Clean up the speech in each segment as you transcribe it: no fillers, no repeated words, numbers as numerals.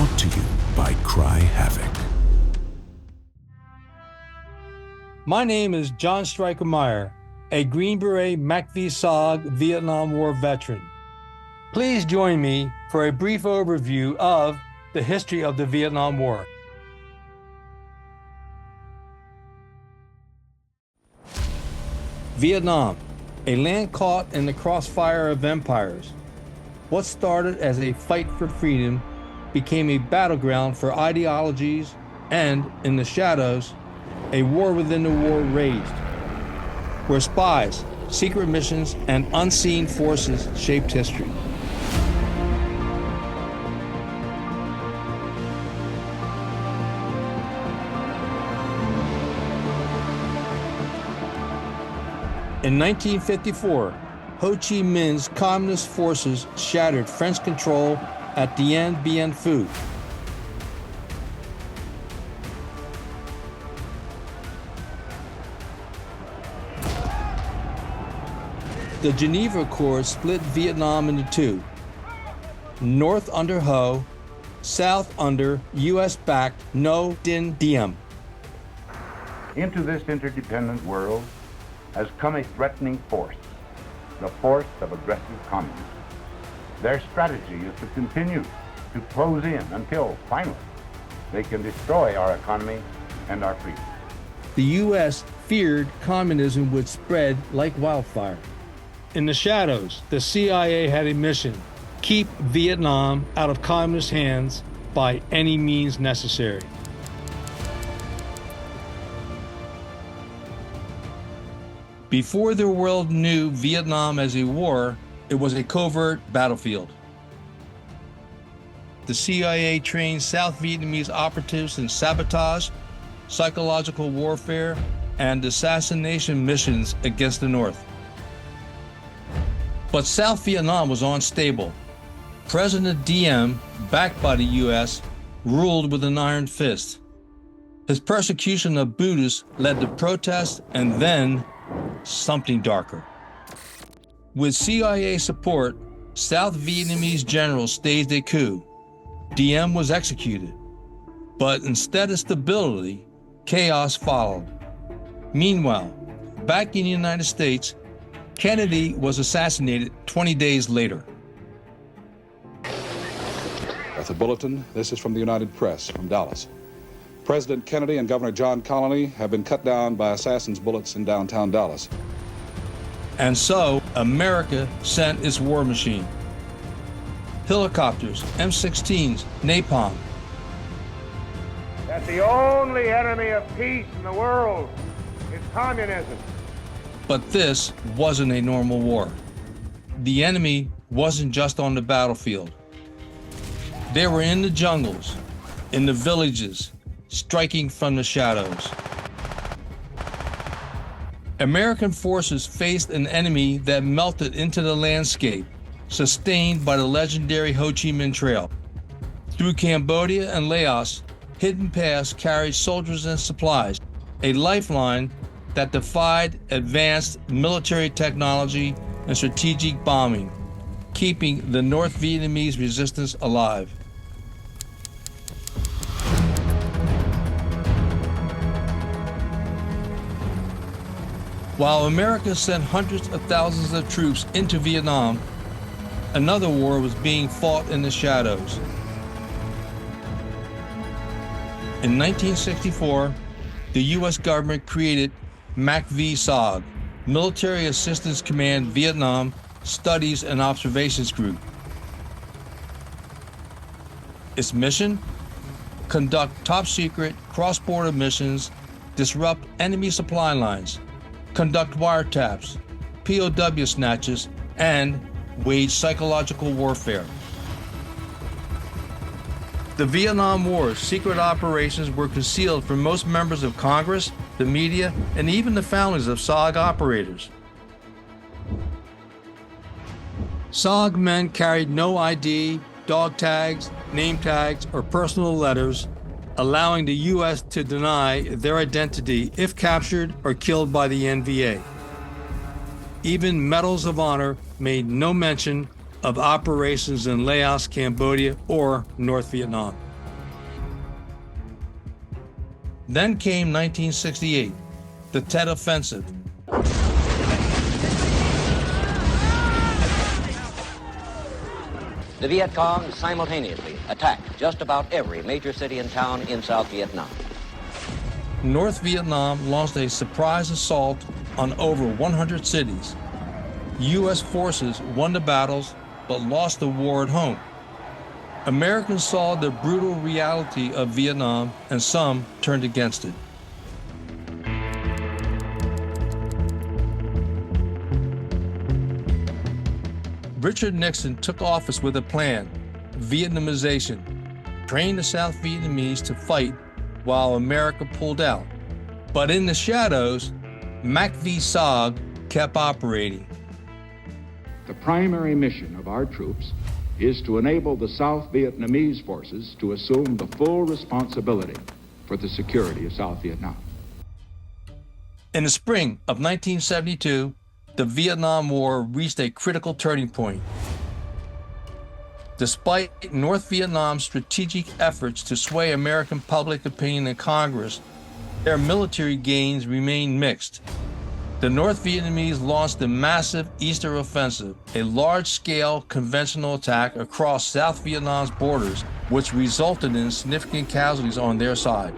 Brought to you by CRY HAVOC. My name is John Stryker Meyer, a Green Beret MACV-SOG Vietnam War veteran. Please join me for a brief overview of the history of the Vietnam War. Vietnam, a land caught in the crossfire of empires. What started as a fight for freedom became a battleground for ideologies and, in the shadows, a war within the war raged, where spies, secret missions, and unseen forces shaped history. In 1954, Ho Chi Minh's communist forces shattered French control at Dien Bien Phu. The Geneva Accords split Vietnam into two, north under Ho, south under US-backed No Dinh Diem. Into this interdependent world has come a threatening force, the force of aggressive communism. Their strategy is to continue to close in until, finally, they can destroy our economy and our freedom. The U.S. feared communism would spread like wildfire. In the shadows, the CIA had a mission: keep Vietnam out of communist hands by any means necessary. Before the world knew Vietnam as a war, it was a covert battlefield. The CIA trained South Vietnamese operatives in sabotage, psychological warfare, and assassination missions against the North. But South Vietnam was unstable. President Diem, backed by the U.S., ruled with an iron fist. His persecution of Buddhists led to protests and then something darker. With CIA support, South Vietnamese generals staged a coup. Diem was executed. But instead of stability, chaos followed. Meanwhile, back in the United States, Kennedy was assassinated 20 days later. With a bulletin, this is from the United Press from Dallas. President Kennedy and Governor John Connally have been cut down by assassins' bullets in downtown Dallas. And so, America sent its war machine. Helicopters, M16s, napalm. That the only enemy of peace in the world is communism. But this wasn't a normal war. The enemy wasn't just on the battlefield. They were in the jungles, in the villages, striking from the shadows. American forces faced an enemy that melted into the landscape, sustained by the legendary Ho Chi Minh Trail. Through Cambodia and Laos, hidden paths carried soldiers and supplies, a lifeline that defied advanced military technology and strategic bombing, keeping the North Vietnamese resistance alive. While America sent hundreds of thousands of troops into Vietnam, another war was being fought in the shadows. In 1964, the U.S. government created MACV-SOG, Military Assistance Command Vietnam Studies and Observations Group. Its mission? Conduct top-secret cross-border missions, disrupt enemy supply lines, conduct wiretaps, POW snatches, and wage psychological warfare. The Vietnam War's secret operations were concealed from most members of Congress, the media, and even the families of SOG operators. SOG men carried no ID, dog tags, name tags, or personal letters, allowing the U.S. to deny their identity if captured or killed by the NVA. Even medals of honor made no mention of operations in Laos, Cambodia, or North Vietnam. Then came 1968, the Tet Offensive. The Viet Cong simultaneously attacked just about every major city and town in South Vietnam. North Vietnam launched a surprise assault on over 100 cities. U.S. forces won the battles, but lost the war at home. Americans saw the brutal reality of Vietnam, and some turned against it. Richard Nixon took office with a plan, Vietnamization, trained the South Vietnamese to fight while America pulled out. But in the shadows, MACV-SOG kept operating. The primary mission of our troops is to enable the South Vietnamese forces to assume the full responsibility for the security of South Vietnam. In the spring of 1972, the Vietnam War reached a critical turning point. Despite North Vietnam's strategic efforts to sway American public opinion in Congress, their military gains remained mixed. The North Vietnamese launched the massive Easter Offensive, a large-scale conventional attack across South Vietnam's borders, which resulted in significant casualties on their side.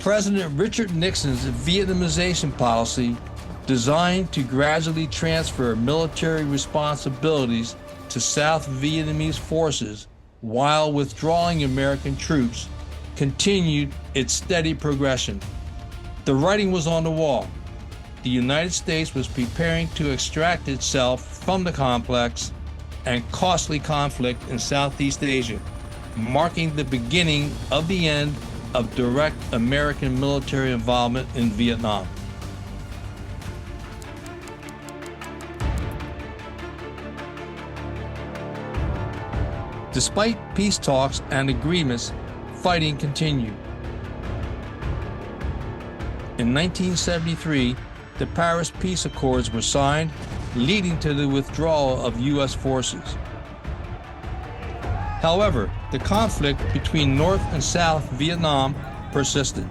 President Richard Nixon's Vietnamization policy, designed to gradually transfer military responsibilities to South Vietnamese forces while withdrawing American troops, continued its steady progression. The writing was on the wall. The United States was preparing to extract itself from the complex and costly conflict in Southeast Asia, marking the beginning of the end of direct American military involvement in Vietnam. Despite peace talks and agreements, fighting continued. In 1973, the Paris Peace Accords were signed, leading to the withdrawal of U.S. forces. However, the conflict between North and South Vietnam persisted.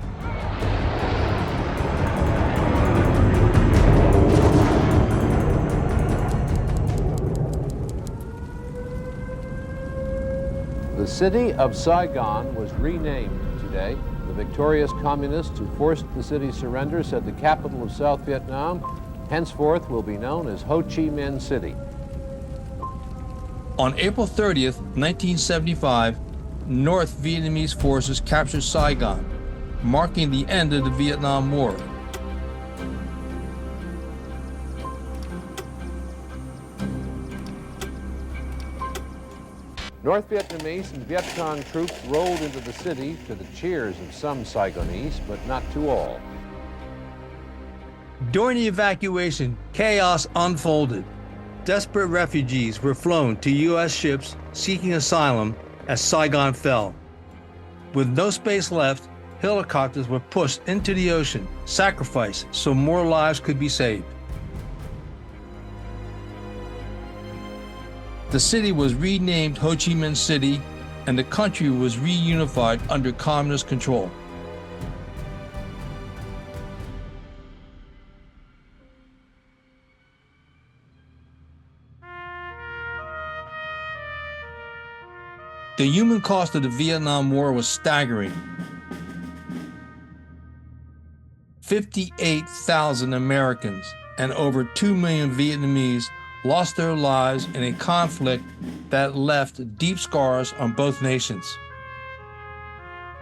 The city of Saigon was renamed today. The victorious communists who forced the city's surrender said the capital of South Vietnam henceforth will be known as Ho Chi Minh City. On April 30th, 1975, North Vietnamese forces captured Saigon, marking the end of the Vietnam War. North Vietnamese and Viet Cong troops rolled into the city to the cheers of some Saigonese, but not to all. During the evacuation, chaos unfolded. Desperate refugees were flown to U.S. ships seeking asylum as Saigon fell. With no space left, helicopters were pushed into the ocean, sacrificed so more lives could be saved. The city was renamed Ho Chi Minh City, and the country was reunified under communist control. The human cost of the Vietnam War was staggering. 58,000 Americans and over 2 million Vietnamese lost their lives in a conflict that left deep scars on both nations.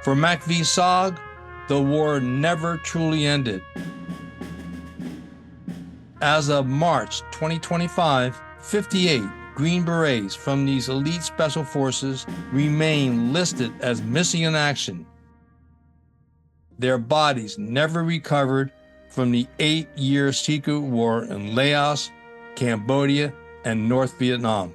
For MACV-SOG, the war never truly ended. As of March 2025, 58 Green Berets from these elite special forces remain listed as missing in action. Their bodies never recovered from the 8-year secret war in Laos, Cambodia, and North Vietnam.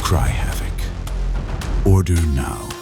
Cry Havoc. Order now.